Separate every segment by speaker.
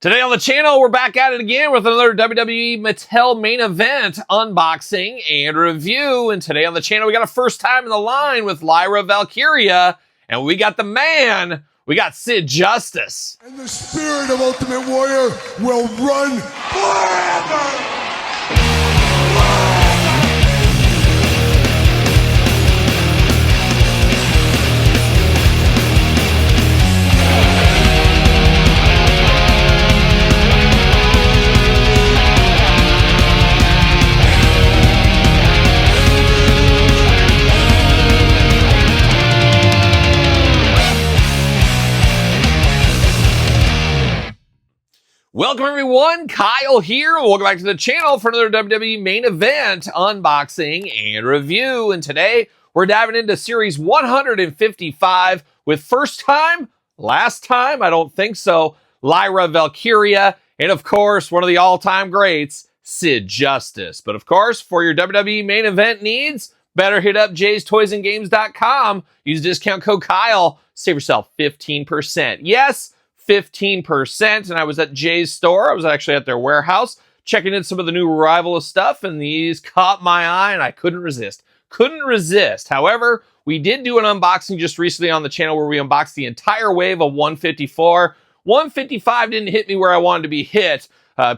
Speaker 1: Today on the channel, we're back at it again with another WWE Mattel main event unboxing and review. And today on the channel, we got a first time in the line with Lyra Valkyria. And we got the man, we got Sid Justice.
Speaker 2: And the spirit of Ultimate Warrior will run forever!
Speaker 1: Welcome everyone, Kyle here. Welcome back to the channel for another WWE main event unboxing and review. And today we're diving into series 155 with first time, last time, I don't think so, Lyra Valkyria, and of course, one of the all-time greats, Sid Justice. But of course, for your WWE main event needs, better hit up jaystoysandgames.com. Use discount code Kyle. Save yourself 15%. Yes, 15%. And I was at Jay's store. I was actually at their warehouse checking in some of the new arrival stuff, and these caught my eye and I couldn't resist. However, we did do an unboxing just recently on the channel where we unboxed the entire wave of 154. 155 didn't hit me where I wanted to be hit.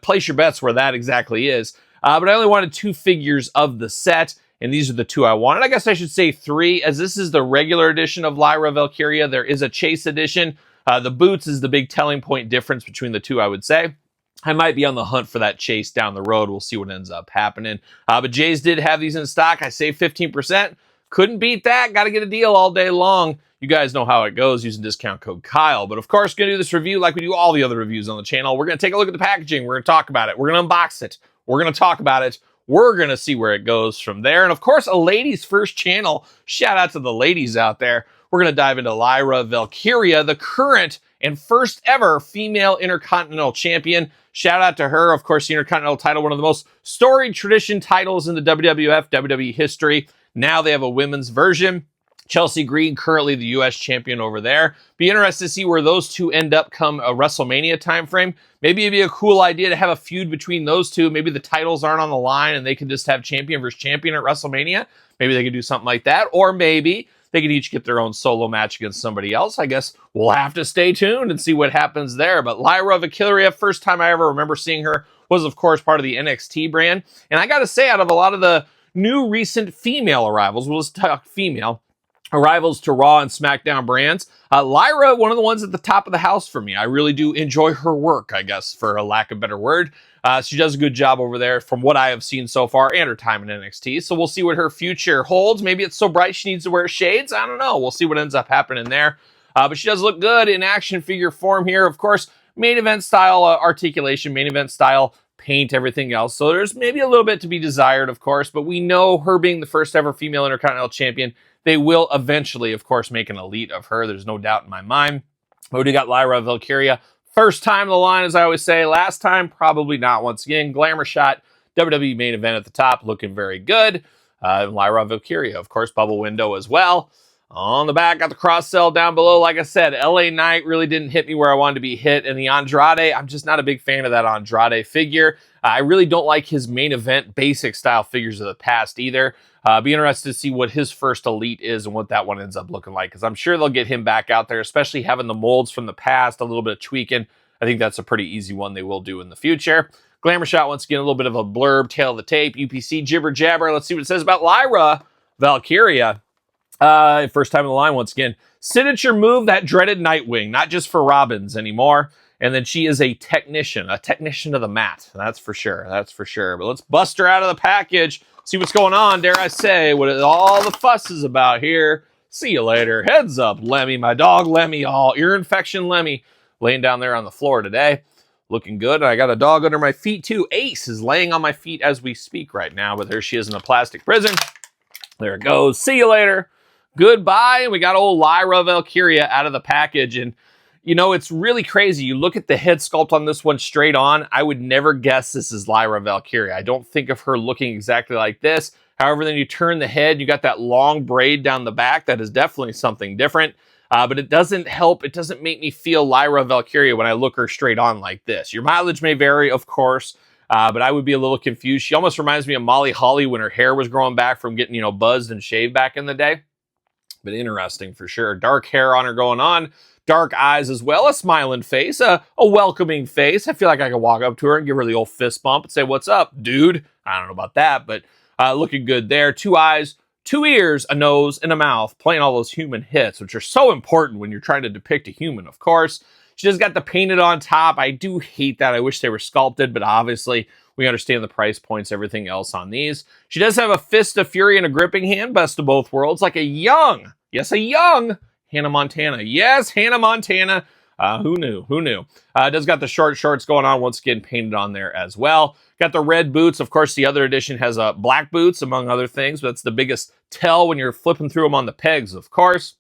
Speaker 1: Place your bets where that exactly is. But I only wanted 2 figures of the set, and these are the 2 I wanted. I guess I should say 3, as this is the regular edition of Lyra Valkyria. There is a Chase edition. The boots is the big telling point difference between the 2, I would say. I might be on the hunt for that Chase down the road. We'll see what ends up happening. But Jay's did have these in stock. I saved 15%. Couldn't beat that. Got to get a deal all day long. You guys know how it goes using discount code Kyle. But of course, going to do this review like we do all the other reviews on the channel. We're going to take a look at the packaging. We're going to talk about it. We're going to unbox it. We're going to talk about it. We're going to see where it goes from there. And of course, a ladies first channel. Shout out to the ladies out there. We're going to dive into Lyra Valkyria, the current and first ever female Intercontinental Champion. Shout out to her. Of course, the Intercontinental title, one of the most storied tradition titles in the WWF, WWE history. Now they have a women's version. Chelsea Green, currently the U.S. champion over there. Be interested to see where those 2 end up come a WrestleMania time frame. Maybe it'd be a cool idea to have a feud between those 2. Maybe the titles aren't on the line and they can just have champion versus champion at WrestleMania. Maybe they could do something like that. Or maybe they could each get their own solo match against somebody else. I guess we'll have to stay tuned and see what happens there. But Lyra Valkyria, first time I ever remember seeing her was, of course, part of the NXT brand. And I got to say, out of a lot of the new recent female arrivals, we'll just talk female, arrivals to Raw and SmackDown brands, Lyra, one of the ones at the top of the house for me. I really do enjoy her work, I guess, for a lack of a better word. She does a good job over there from what I have seen so far and her time in NXT. So we'll see what her future holds. Maybe it's so bright she needs to wear shades. I don't know. We'll see what ends up happening there. But she does look good in action figure form here. Of course, main event style articulation, main event style paint, everything else. So there's maybe a little bit to be desired, of course. But we know her being the first ever female Intercontinental Champion, they will eventually, of course, make an elite of her. There's no doubt in my mind. But we got Lyra Valkyria. First time in the line, as I always say. Last time, probably not. Once again, glamour shot, WWE main event at the top, looking very good. Lyra Valkyria, of course, bubble window as well. On the back, got the cross sell down below. Like I said, LA Knight really didn't hit me where I wanted to be hit. And the Andrade, I'm just not a big fan of that Andrade figure. I really don't like his main event basic style figures of the past either. Be interested to see what his first elite is and what that one ends up looking like, because I'm sure they'll get him back out there, especially having the molds from the past, a little bit of tweaking. I think that's a pretty easy one they will do in the future. Glamour shot, once again, a little bit of a blurb, tail of the tape, UPC, jibber jabber. Let's see what it says about Lyra Valkyria. First time in the line, once again. Signature move, that dreaded Nightwing, not just for Robins anymore. And then she is a technician of the mat. That's for sure. That's for sure. But let's bust her out of the package. See what's going on, dare I say, what all the fuss is about here. See you later. Heads up, Lemmy. My dog, Lemmy. All ear infection, Lemmy. Laying down there on the floor today. Looking good. I got a dog under my feet, too. Ace is laying on my feet as we speak right now. But there she is in a plastic prison. There it goes. See you later. Goodbye. And we got old Lyra Valkyria out of the package. And you know, it's really crazy. You look at the head sculpt on this one straight on. I would never guess this is Lyra Valkyria. I don't think of her looking exactly like this. However, then you turn the head, you got that long braid down the back. That is definitely something different. but it doesn't help. It doesn't make me feel Lyra Valkyria when I look her straight on like this. Your mileage may vary, of course, but I would be a little confused. She almost reminds me of Molly Holly when her hair was growing back from getting, buzzed and shaved back in the day. But interesting for sure. Dark hair on her going on. Dark eyes as well. A smiling face. A welcoming face. I feel like I could walk up to her and give her the old fist bump and say, "What's up, dude?" I don't know about that, but looking good there. 2 eyes, 2 ears, a nose, and a mouth. Playing all those human hits, which are so important when you're trying to depict a human, of course. She just got the painted on top. I do hate that. I wish they were sculpted, but obviously we understand the price points, everything else on these. She does have a fist of fury and a gripping hand, best of both worlds, like a young Hannah Montana. Yes, Hannah Montana. Who knew? Does got the short shorts going on, once again painted on there as well. Got the red boots. Of course, the other edition has black boots, among other things. But that's the biggest tell when you're flipping through them on the pegs, of course.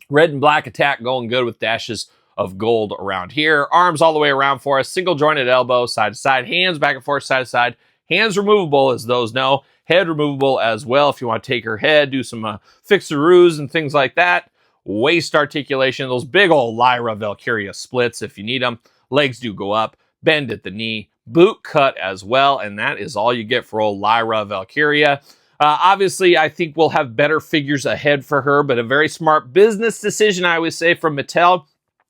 Speaker 1: Red and black attack going good with dashes of gold around here. Arms all the way around for us. Single jointed elbow, side to side. Hands back and forth, side to side. Hands removable, as those know. Head removable as well if you want to take her head, do some fixeroos and things like that. Waist articulation, those big old Lyra Valkyria splits if you need them. Legs do go up. Bend at the knee. Boot cut as well. And that is all you get for old Lyra Valkyria. Obviously, I think we'll have better figures ahead for her, but a very smart business decision, I would say, from Mattel.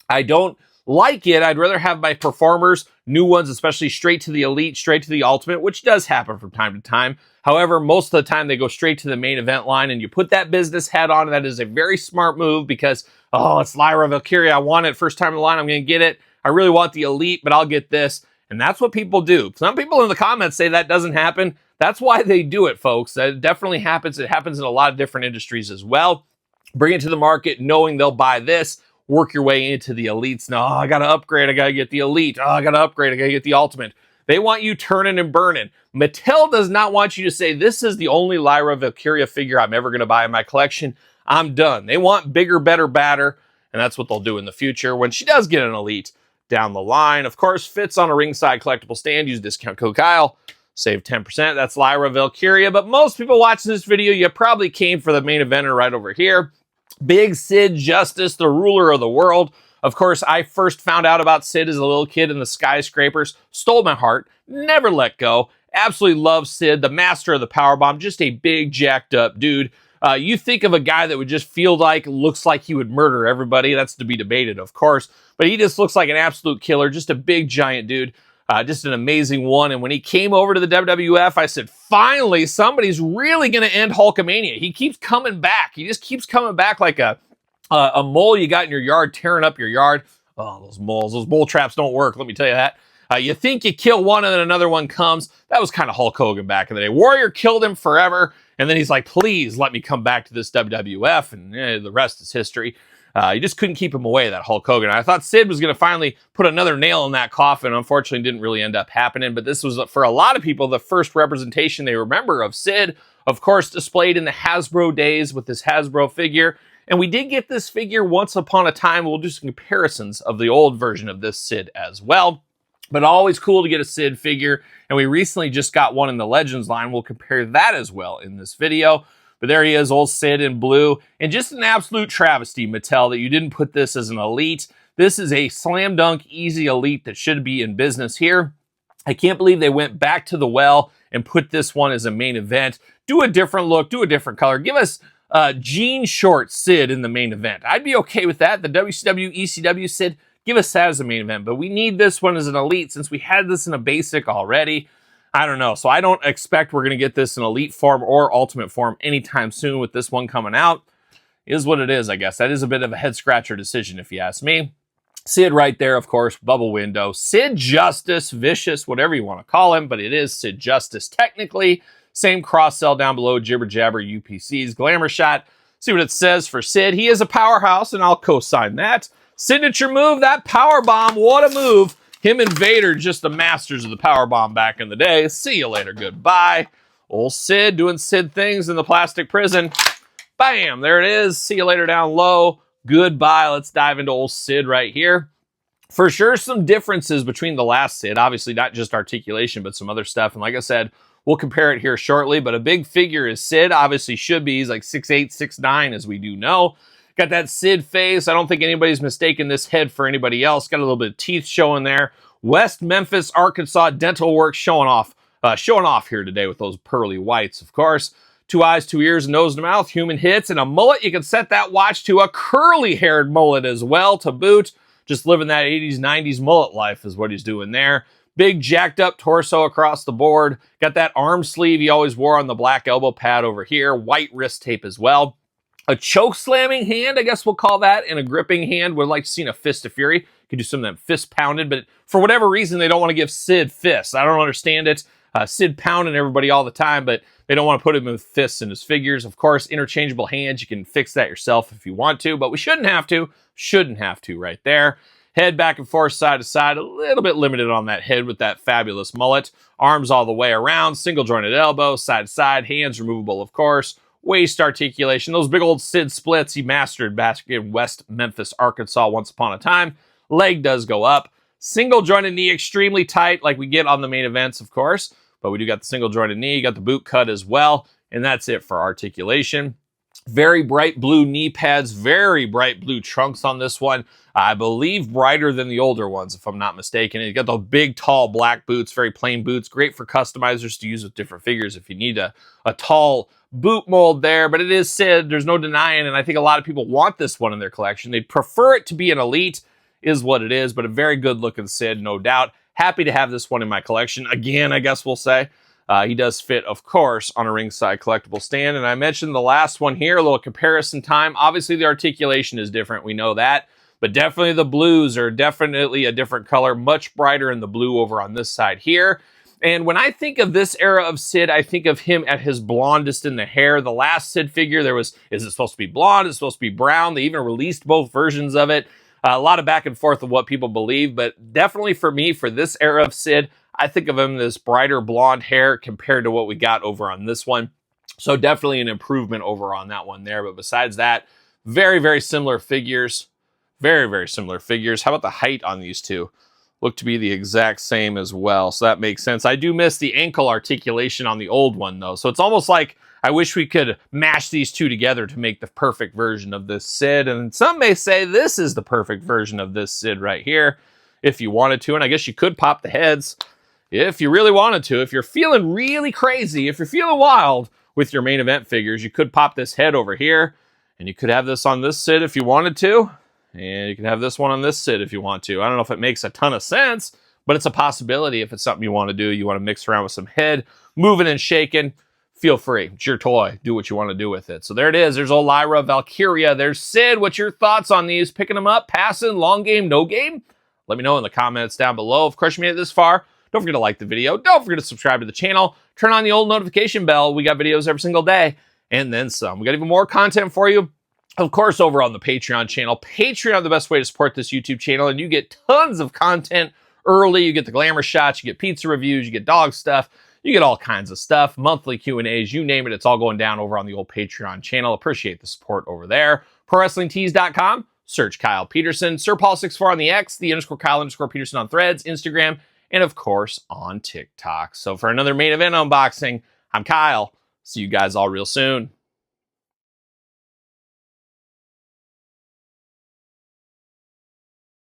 Speaker 1: I don't like it. I'd rather have my performers, new ones, especially straight to the Elite, straight to the Ultimate, which does happen from time to time. However, most of the time they go straight to the main event line, and you put that business hat on. That is a very smart move because, it's Lyra Valkyria. I want it first time in the line. I'm going to get it. I really want the Elite, but I'll get this. And that's what people do. Some people in the comments say that doesn't happen. That's why they do it, folks. That definitely happens. It happens in a lot of different industries as well. Bring it to the market knowing they'll buy this. Work your way into the Elites. No, I got to upgrade. I got to get the Elite. I got to upgrade. I got to get the Ultimate. They want you turning and burning. Mattel does not want you to say, this is the only Lyra Valkyria figure I'm ever going to buy in my collection. I'm done. They want bigger, better, badder. And that's what they'll do in the future when she does get an Elite down the line. Of course, fits on a ringside collectible stand. Use discount code Kyle. Save 10%. That's Lyra Valkyria. But most people watching this video, you probably came for the main eventer right over here. Big Sid Justice, the ruler of the world. Of course, I first found out about Sid as a little kid in the skyscrapers. Stole my heart. Never let go. Absolutely love Sid, the master of the powerbomb. Just a big, jacked up dude. You think of a guy that would just feel like, looks like he would murder everybody. That's to be debated, of course. But he just looks like an absolute killer. Just a big, giant dude. Just an amazing one. And when he came over to the WWF, I said, finally, somebody's really going to end Hulkamania. He keeps coming back. He just keeps coming back like a mole you got in your yard, tearing up your yard. Oh, those moles, those mole traps don't work, let me tell you that. You think you kill one and then another one comes. That was kind of Hulk Hogan back in the day. Warrior killed him forever. And then he's like, please let me come back to this WWF. And the rest is history. You just couldn't keep him away, that Hulk Hogan. I thought Sid was going to finally put another nail in that coffin. Unfortunately, didn't really end up happening. But this was, for a lot of people, the first representation they remember of Sid. Of course, displayed in the Hasbro days with this Hasbro figure. And we did get this figure once upon a time. We'll do some comparisons of the old version of this Sid as well. But always cool to get a Sid figure. And we recently just got one in the Legends line. We'll compare that as well in this video. But there he is, old Sid in blue. And just an absolute travesty, Mattel, that you didn't put this as an Elite. This is a slam dunk, easy Elite that should be in business here. I can't believe they went back to the well and put this one as a main event. Do a different look, do a different color. Give us jean short Sid in the main event. I'd be okay with that. The WCW, ECW Sid, give us that as a main event. But we need this one as an Elite since we had this in a basic already. I don't know. So I don't expect we're going to get this in Elite form or Ultimate form anytime soon with this one coming out. Is what it is, I guess. That is a bit of a head-scratcher decision, if you ask me. Sid right there, of course, bubble window. Sid Justice, Vicious, whatever you want to call him, but it is Sid Justice technically. Same cross-sell down below, jibber jabber UPCs, glamour shot. See what it says for Sid. He is a powerhouse, and I'll co-sign that. Signature move, that power bomb. What a move. Him and Vader, just the masters of the powerbomb back in the day. See you later. Goodbye. Old Sid doing Sid things in the plastic prison. Bam. There it is. See you later down low. Goodbye. Let's dive into old Sid right here. For sure, some differences between the last Sid. Obviously, not just articulation, but some other stuff. And like I said, we'll compare it here shortly. But a big figure is Sid. Obviously should be. He's like 6'8", 6'9", as we do know. Got that Sid face. I don't think anybody's mistaken this head for anybody else. Got a little bit of teeth showing there. West Memphis, Arkansas dental work showing off here today with those pearly whites, of course. 2 eyes, 2 ears, nose to mouth, human hits, and a mullet. You can set that watch to a curly-haired mullet as well to boot. Just living that 80s, 90s mullet life is what he's doing there. Big jacked up torso across the board. Got that arm sleeve he always wore on the black elbow pad over here. White wrist tape as well. A choke slamming hand, I guess we'll call that, and a gripping hand. Would like to see a fist of fury. Could do some of them fist pounded, but for whatever reason, they don't want to give Sid fists. I don't understand it. Sid pounding everybody all the time, but they don't want to put him with fists in his figures. Of course, interchangeable hands. You can fix that yourself if you want to, but we shouldn't have to. Shouldn't have to right there. Head back and forth, side to side. A little bit limited on that head with that fabulous mullet. Arms all the way around. Single jointed elbow, side to side. Hands removable, of course. Waist articulation. Those big old Sid splits he mastered back in West Memphis, Arkansas once upon a time. Leg does go up. Single jointed knee extremely tight like we get on the main events, of course. But we do got the single jointed knee. You got the boot cut as well. And that's it for articulation. Very bright blue knee pads. Very bright blue trunks on this one. I believe brighter than the older ones, if I'm not mistaken. And you got the big, tall black boots. Very plain boots. Great for customizers to use with different figures if you need a tall boot mold there. But it is Sid. There's no denying. And I think a lot of people want this one in their collection. They'd prefer it to be an elite, is what it is. But a very good looking Sid, no doubt. Happy to have this one in my collection. Again, I guess we'll say. He does fit, of course, on a ringside collectible stand. And I mentioned the last one here, a little comparison time. Obviously, the articulation is different. We know that. But definitely the blues are definitely a different color. Much brighter in the blue over on this side here. And when I think of this era of Sid, I think of him at his blondest in the hair. The last Sid figure, is it supposed to be blonde? Is it supposed to be brown? They even released both versions of it. A lot of back and forth of what people believe. But definitely for me, for this era of Sid, I think of him as brighter blonde hair compared to what we got over on this one. So definitely an improvement over on that one there. But besides that, very, very similar figures. Very, very similar figures. How about the height on these two? Look to be the exact same as well. So that makes sense. I do miss the ankle articulation on the old one, though. So it's almost like I wish we could mash these two together to make the perfect version of this Sid. And some may say this is the perfect version of this Sid right here, if you wanted to. And I guess you could pop the heads if you really wanted to. If you're feeling really crazy, if you're feeling wild with your main event figures, you could pop this head over here. And you could have this on this Sid if you wanted to. And you can have this one on this Sid if you want to. I don't know if it makes a ton of sense, but it's a possibility if it's something you want to do. You want to mix around with some head, moving and shaking. Feel free. It's your toy. Do what you want to do with it. So there it is. There's old Lyra Valkyria. There's Sid. What's your thoughts on these? Picking them up, passing, long game, no game? Let me know in the comments down below. Of course, you made it this far. Don't forget to like the video. Don't forget to subscribe to the channel. Turn on the old notification bell. We got videos every single day and then some. We got even more content for you. Of course, over on the Patreon channel. Patreon, the best way to support this YouTube channel, and you get tons of content early. You get the glamour shots, you get pizza reviews, you get dog stuff, you get all kinds of stuff, monthly Q&As, you name it. It's all going down over on the old Patreon channel. Appreciate the support over there. ProWrestlingTees.com. Search Kyle Peterson. SirPaul64 on the X, the _Kyle_Peterson on Threads, Instagram, and of course on TikTok. So for another main event unboxing, I'm Kyle. See you guys all real soon.